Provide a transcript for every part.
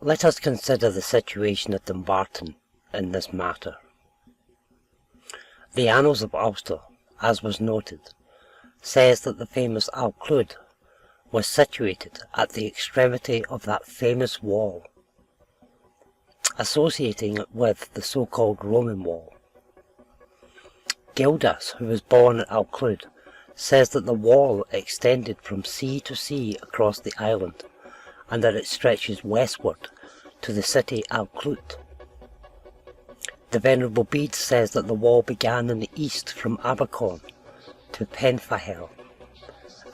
Let us consider the situation at Dumbarton in this matter. The Annals of Ulster, as was noted, says that the famous Alclwyd was situated at the extremity of that famous wall, associating it with the so-called Roman wall. Gildas, who was born at Alclwyd, says that the wall extended from sea to sea across the island, and that it stretches westward to the city Alclwyd. The Venerable Bede says that the wall began in the east from Abercorn to Penfahel,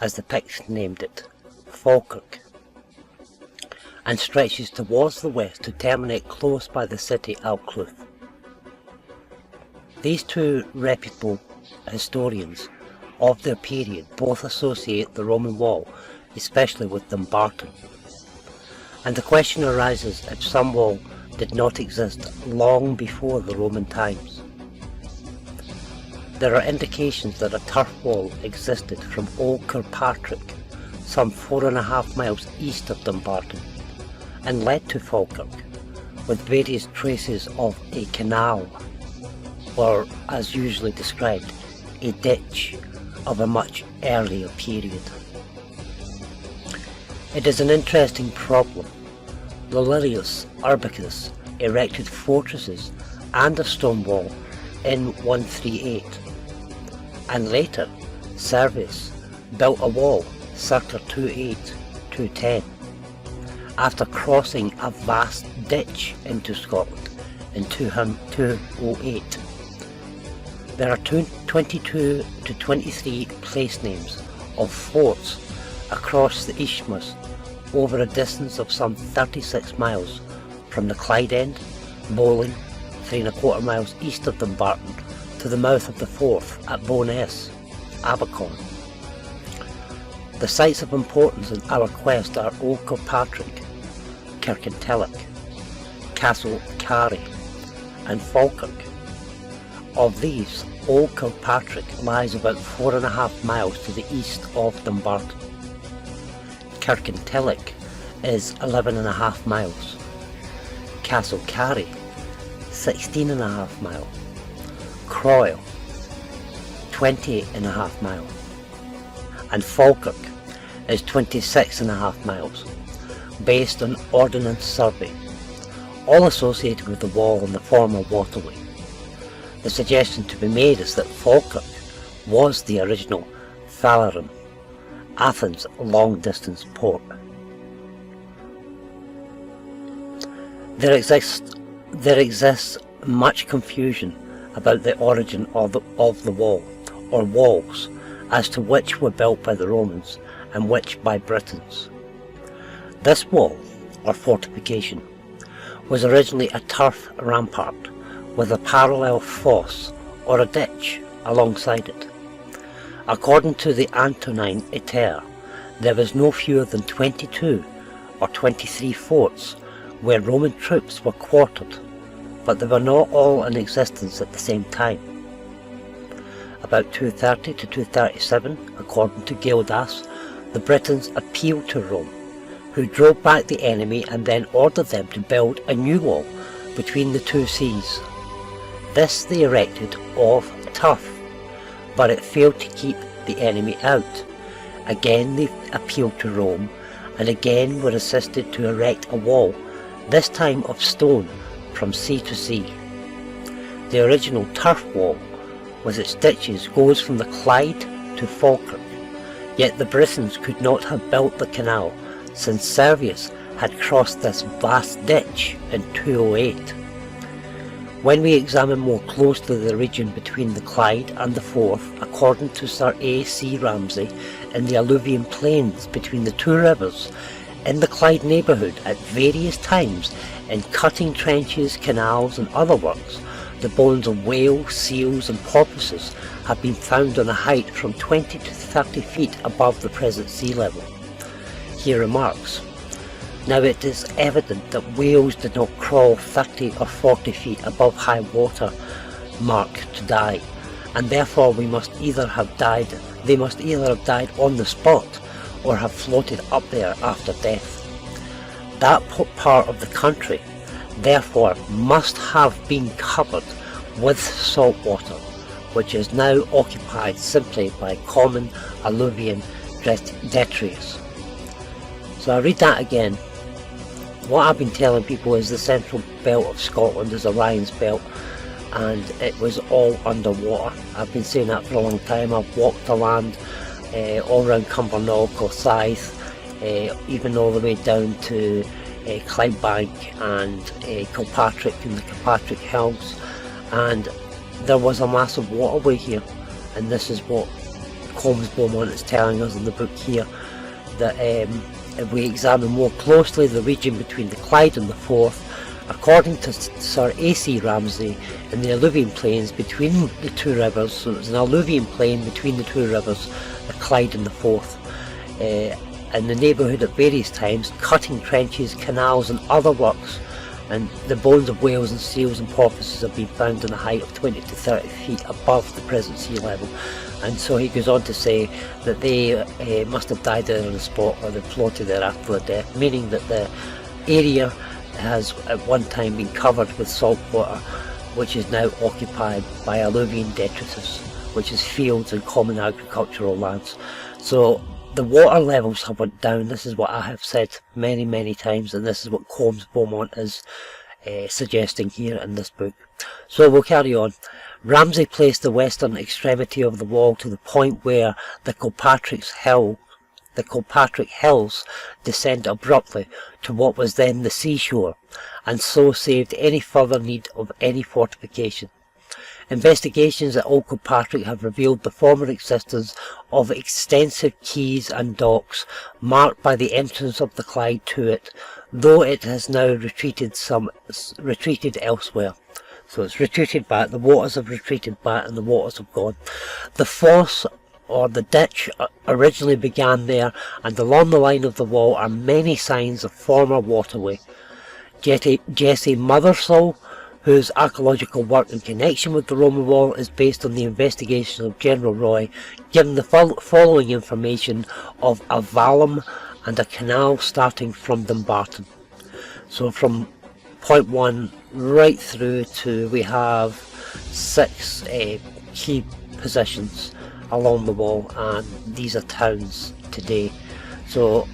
as the Picts named it, Falkirk, and stretches towards the west to terminate close by the city Alclwyd. These two reputable historians of their period both associate the Roman wall, especially with Dumbarton. And the question arises if some wall did not exist long before the Roman times. There are indications that a turf wall existed from Old Kirkpatrick, some 4.5 miles east of Dumbarton, and led to Falkirk, with various traces of a canal, or, as usually described, a ditch of a much earlier period. It is an interesting problem. Lollius Urbicus erected fortresses and a stone wall in 138, and later Servius built a wall circa 208-210 after crossing a vast ditch into Scotland in 208. There are 22 to 23 place names of forts across the Isthmus over a distance of some 36 miles from the Clyde end, Bowling, 3¼ miles east of Dumbarton, to the mouth of the Forth at Bowness, Abercorn. The sites of importance in our quest are Old Kirkpatrick, Kirkintilloch, Castle Carry, and Falkirk. Of these, Old Kirkpatrick lies about 4.5 miles to the east of Dumbarton. Kirkintilloch is 11.5 miles. Castle Carry, 16.5 miles. Croyle, 20.5 miles. And Falkirk is 26.5 miles, based on Ordnance Survey, all associated with the wall and the former waterway. The suggestion to be made is that Falkirk was the original Phalerum, Athens' long-distance port. There exists much confusion about the origin of the wall, or walls, as to which were built by the Romans and which by Britons. This wall, or fortification, was originally a turf rampart with a parallel fosse, or a ditch, alongside it. According to the Antonine Eter, there was no fewer than 22 or 23 forts where Roman troops were quartered, but they were not all in existence at the same time. About 230 to 237, according to Gildas, the Britons appealed to Rome, who drove back the enemy and then ordered them to build a new wall between the two seas. This they erected of turf, but it failed to keep the enemy out. Again they appealed to Rome, and again were assisted to erect a wall, this time of stone, from sea to sea. The original turf wall, with its ditches, goes from the Clyde to Falkirk, yet the Britons could not have built the canal, since Servius had crossed this vast ditch in 208. When we examine more closely the region between the Clyde and the Forth, according to Sir A. C. Ramsay, in the alluvial plains between the two rivers, in the Clyde neighbourhood at various times, in cutting trenches, canals and other works, the bones of whales, seals and porpoises have been found on a height from 20 to 30 feet above the present sea level. He remarks, "Now it is evident that whales did not crawl 30 or 40 feet above high water mark to die, and therefore they must either have died on the spot, or have floated up there after death. That part of the country therefore must have been covered with salt water, which is now occupied simply by common alluvial detritus. So I read that again. What I've been telling people is the central belt of Scotland is Orion's belt, and it was all underwater. I've been saying that for a long time. I've walked the land all around Cumbernauld or Scythe, even all the way down to Clydebank and Kilpatrick and the Kilpatrick Hills, and there was a massive waterway here, and this is what Combs Beaumont is telling us in the book here, that if we examine more closely the region between the Clyde and the Forth, according to Sir A.C. Ramsay, in the alluvial plains between the two rivers, so it was an alluvial plain between the two rivers, the Clyde and the Forth, in the neighbourhood at various times, cutting trenches, canals and other works, and the bones of whales and seals and porpoises have been found in a height of 20 to 30 feet above the present sea level. And so he goes on to say that they must have died there on the spot, or they floated there after their death, meaning that the area has at one time been covered with salt water, which is now occupied by alluvial detritus, which is fields and common agricultural lands. So the water levels have went down. This is what I have said many times, and this is what Combs Beaumont is suggesting here in this book. So we'll carry on. Ramsay placed the western extremity of the wall to the point where the Kilpatrick Hills descend abruptly to what was then the seashore, and so saved any further need of any fortification. Investigations at Old Kilpatrick have revealed the former existence of extensive quays and docks marked by the entrance of the Clyde to it, though it has now retreated elsewhere. So it's retreated back, the waters have retreated back and the waters have gone. The fosse or the ditch originally began there, and along the line of the wall are many signs of former waterway. Jesse Mothersall, whose archaeological work in connection with the Roman wall is based on the investigation of General Roy, given the following information of a vallum and a canal starting from Dumbarton. So from point 1 right through to, we have 6 key positions along the wall, and these are towns today. So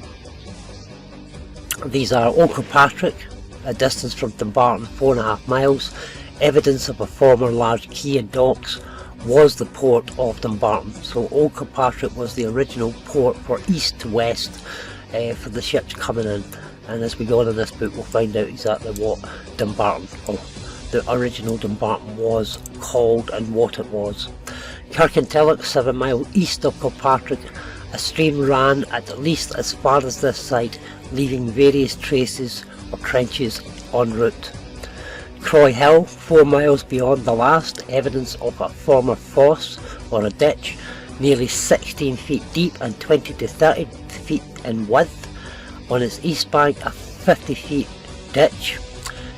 these are Old Kilpatrick, a distance from Dumbarton 4.5 miles. Evidence of a former large quay and docks was the port of Dumbarton. So Old Kilpatrick was the original port for east to west for the ships coming in, and as we go on in this book we'll find out exactly what Dumbarton, or the original Dumbarton, was called and what it was. Kirkintilloch, 7 miles east of Kilpatrick, a stream ran at least as far as this site, leaving various traces or trenches en route. Croy Hill, 4 miles beyond the last, evidence of a former fosse or a ditch, nearly 16 feet deep and 20 to 30 feet in width. On its east bank, a 50 feet ditch.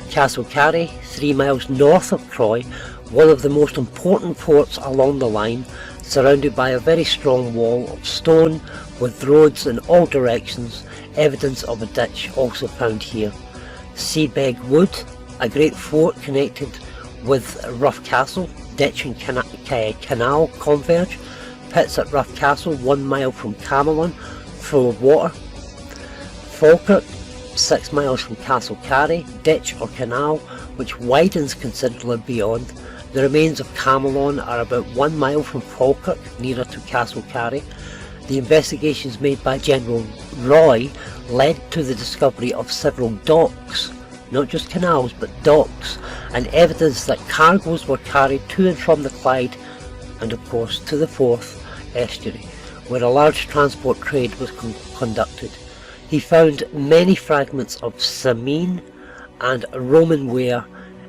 Castlecarry, 3 miles north of Croy, one of the most important ports along the line, surrounded by a very strong wall of stone with roads in all directions, evidence of a ditch also found here. Seabeg Wood, a great fort connected with Rough Castle, ditch and canal converge. Pits at Rough Castle, 1 mile from Camelon, full of water. Falkirk, 6 miles from Castlecarry, ditch or canal which widens considerably beyond. The remains of Camelon are about 1 mile from Falkirk, nearer to Castlecarry. The investigations made by General Roy led to the discovery of several docks, not just canals but docks, and evidence that cargoes were carried to and from the Clyde and of course to the Forth estuary, where a large transport trade was conducted. He found many fragments of Samine and Roman ware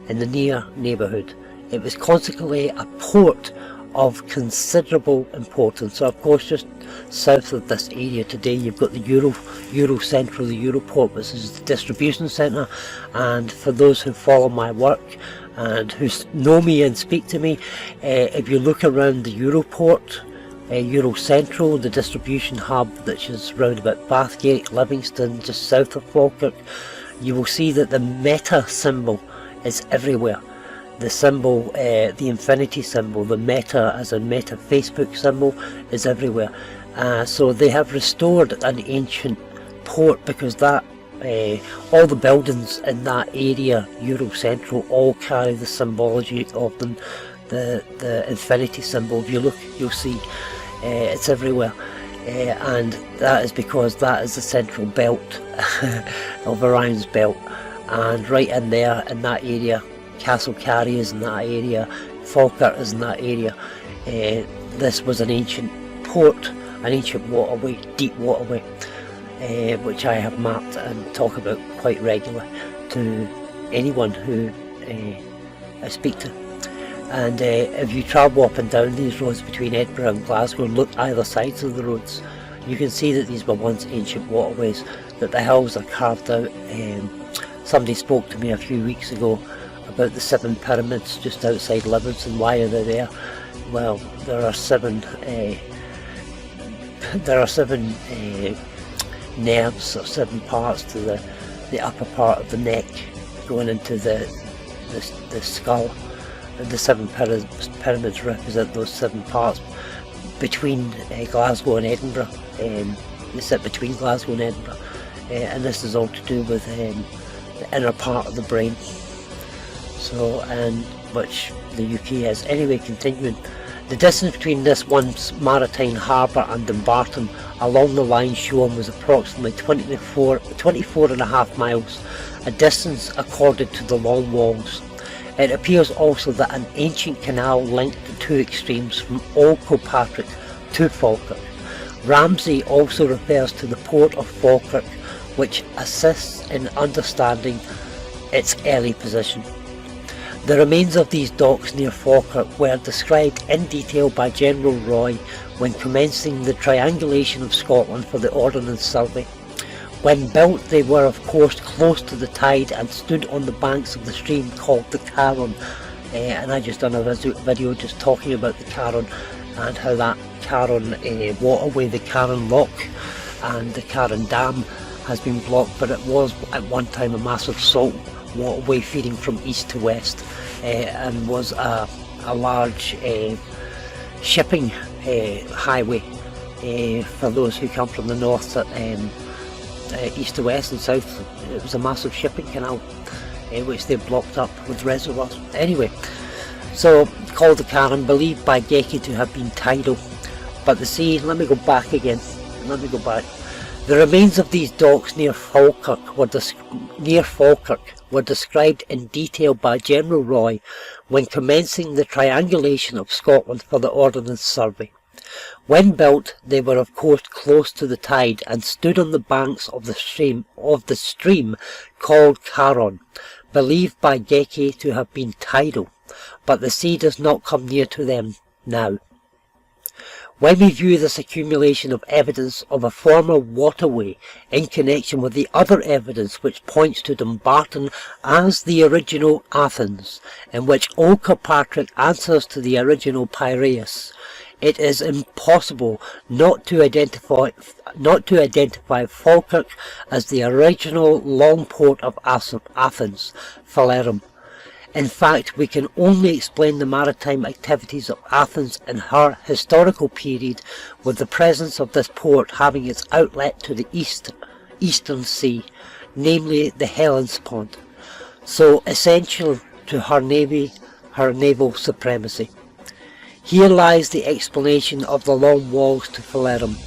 in the near neighbourhood. It was consequently a port of considerable importance. So of course just south of this area today you've got the Euro Central, the Europort, which is the distribution centre, and for those who follow my work and who know me and speak to me, if you look around the Europort Eurocentral, the distribution hub, which is round about Bathgate, Livingston, just south of Falkirk, you will see that the meta symbol is everywhere. The symbol, the infinity symbol, the meta as a meta Facebook symbol, is everywhere. So they have restored an ancient port, because that all the buildings in that area, Eurocentral, all carry the symbology of them. The infinity symbol, if you look, you'll see it's everywhere, and that is because that is the central belt of Orion's belt, and right in there, in that area, Castlecarry is in that area, Falkirk is in that area. This was an ancient port, an ancient waterway, deep waterway, which I have mapped and talk about quite regularly to anyone who I speak to. And if you travel up and down these roads between Edinburgh and Glasgow and look either sides of the roads, you can see that these were once ancient waterways, that the hills are carved out. Somebody spoke to me a few weeks ago about the 7 pyramids just outside Livingston. Why are they there? Well, there are seven nerves, or 7 parts to the upper part of the neck going into the skull. And the 7 pyramids represent those 7 parts between Glasgow and Edinburgh. They sit between Glasgow and Edinburgh, and this is all to do with the inner part of the brain. So, and which the UK has. Anyway, continuing, the distance between this once maritime harbour and Dumbarton along the line shown was approximately 24.5 miles, a distance accorded to the long walls. It appears also that an ancient canal linked the two extremes from Old Kilpatrick to Falkirk. Ramsay also refers to the port of Falkirk, which assists in understanding its early position. The remains of these docks near Falkirk were described in detail by General Roy when commencing the triangulation of Scotland for the Ordnance Survey. When built, they were of course close to the tide and stood on the banks of the stream called the Carron. And I just done a video just talking about the Carron and how that Carron waterway, the Carron Lock and the Carron Dam, has been blocked, but it was at one time a massive salt waterway feeding from east to west, and was a large shipping highway for those who come from the north, east to west and south. It was a massive shipping canal which they blocked up with reservoirs. Anyway, so called the Carron, believed by Gecki to have been tidal, but the sea, let me go back. The remains of these docks near Falkirk were described in detail by General Roy when commencing the triangulation of Scotland for the Ordnance Survey. When built, they were of course close to the tide and stood on the banks of the stream called Carron, believed by Gecki to have been tidal, but the sea does not come near to them now. When we view this accumulation of evidence of a former waterway in connection with the other evidence which points to Dumbarton as the original Athens, in which Old Kilpatrick answers to the original Piraeus, it is impossible not to identify Falkirk as the original long port of Athens, Phalerum. In fact, we can only explain the maritime activities of Athens in her historical period with the presence of this port having its outlet to the eastern sea, namely the Hellespont, so essential to her naval supremacy. Here lies the explanation of the long walls to Phalerum.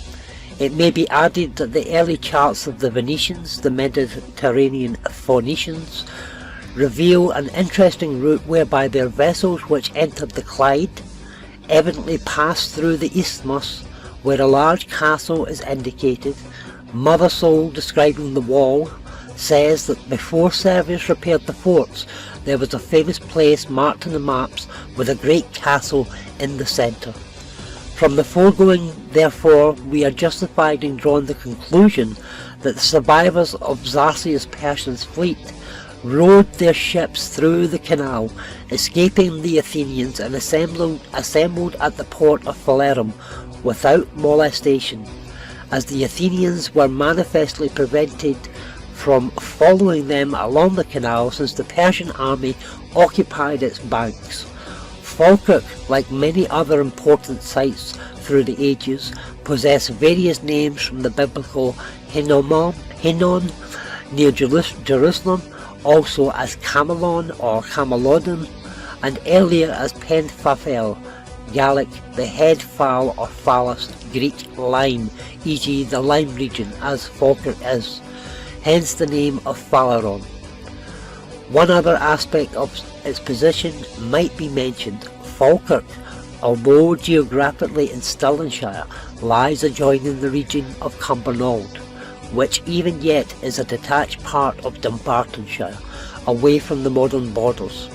It may be added that the early charts of the Venetians, the Mediterranean Phoenicians, reveal an interesting route whereby their vessels which entered the Clyde evidently passed through the isthmus, where a large castle is indicated. Mother Soul, describing the wall, says that before Servius repaired the forts, there was a famous place marked in the maps with a great castle in the centre. From the foregoing, therefore, we are justified in drawing the conclusion that the survivors of Xerxes Persian's fleet rowed their ships through the canal, escaping the Athenians, and assembled at the port of Phalerum, without molestation, as the Athenians were manifestly prevented from following them along the canal since the Persian army occupied its banks. Falkirk, like many other important sites through the ages, possess various names from the biblical Hinnon near Jerusalem, also as Camelon or Camelodon, and earlier as Penfafel, Gallic, the head fowl or phallus, Greek lime, e.g. the lime region as Falkirk is, hence the name of Phaleron. One other aspect of its position might be mentioned. Falkirk, although geographically in Stirlingshire, lies adjoining the region of Cumbernauld, which even yet is a detached part of Dumbartonshire, away from the modern borders.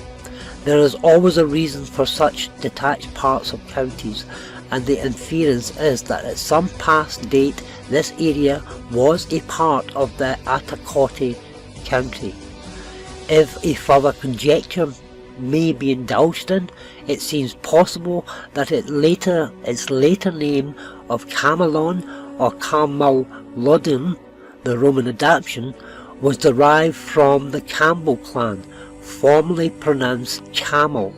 There is always a reason for such detached parts of counties, and the inference is that at some past date this area was a part of the Attacotti county. If a further conjecture may be indulged in, it seems possible that its later name of Camelon or Camalodun, the Roman adaptation, was derived from the Campbell clan, formerly pronounced Camel,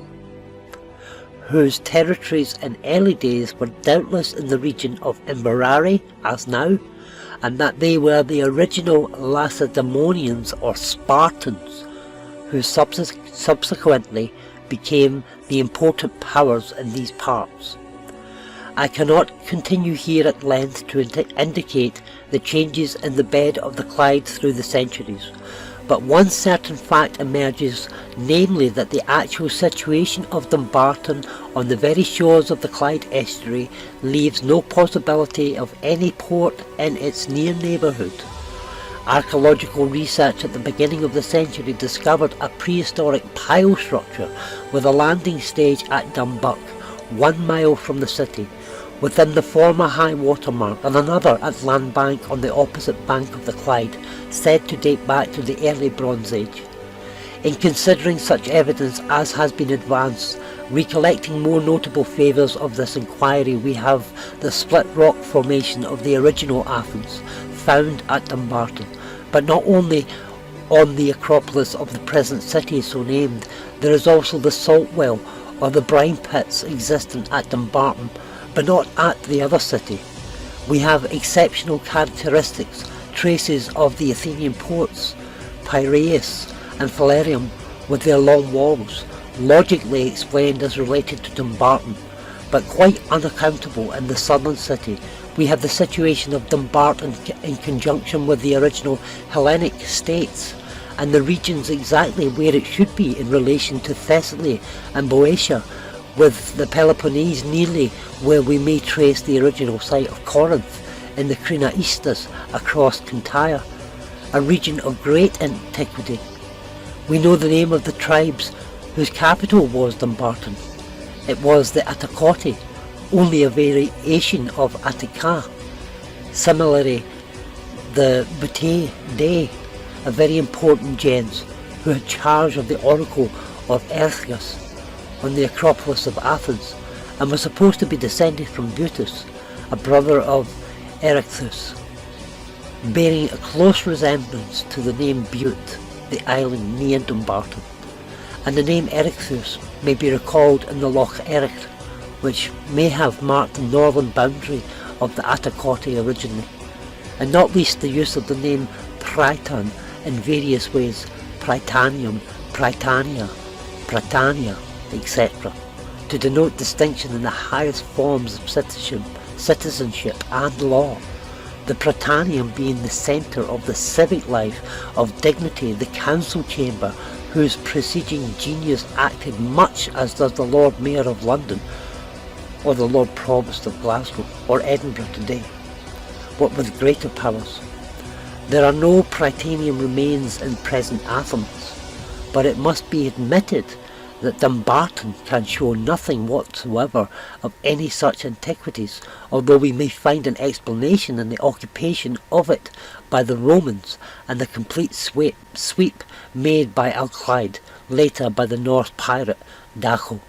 whose territories in early days were doubtless in the region of Inverary, as now, and that they were the original Lacedaemonians or Spartans, who subsequently became the important powers in these parts. I cannot continue here at length to indicate the changes in the bed of the Clyde through the centuries, but one certain fact emerges, namely that the actual situation of Dumbarton on the very shores of the Clyde estuary leaves no possibility of any port in its near neighbourhood. Archaeological research at the beginning of the century discovered a prehistoric pile structure with a landing stage at Dumbuck, 1 mile from the city, within the former high water mark, and another at Landbank on the opposite bank of the Clyde, said to date back to the early Bronze Age. In considering such evidence as has been advanced, recollecting more notable favours of this inquiry, we have the split rock formation of the original Athens, found at Dumbarton, but not only on the Acropolis of the present city so named, there is also the salt well or the brine pits existent at Dumbarton, but not at the other city. We have exceptional characteristics, traces of the Athenian ports, Piraeus and Phalerum with their long walls, logically explained as related to Dumbarton, but quite unaccountable in the southern city. We have the situation of Dumbarton in conjunction with the original Hellenic states, and the regions exactly where it should be in relation to Thessaly and Boeotia, with the Peloponnese nearly where we may trace the original site of Corinth in the Crinaistas across Kintyre, a region of great antiquity. We know the name of the tribes whose capital was Dumbarton. It was the Attacotti, only a variation of Attica. Similarly, the Butae, a very important gens who had charge of the oracle of Erciyes on the Acropolis of Athens, and was supposed to be descended from Butus, a brother of Eryxus, bearing a close resemblance to the name Bute, the island near Dumbarton. And the name Eryxus may be recalled in the Loch Eryx, which may have marked the northern boundary of the Attacotti originally, and not least the use of the name Prytan in various ways, Prytanium, Prytania, Prytania, etc., to denote distinction in the highest forms of citizenship and law, the Prytaneum being the centre of the civic life of dignity, the council chamber, whose presaging genius acted much as does the Lord Mayor of London, or the Lord Provost of Glasgow, or Edinburgh today, but with greater powers. There are no Prytaneum remains in present Athens, but it must be admitted that Dumbarton can show nothing whatsoever of any such antiquities, although we may find an explanation in the occupation of it by the Romans and the complete sweep made by Al-Clyde, later by the Norse pirate Dacho.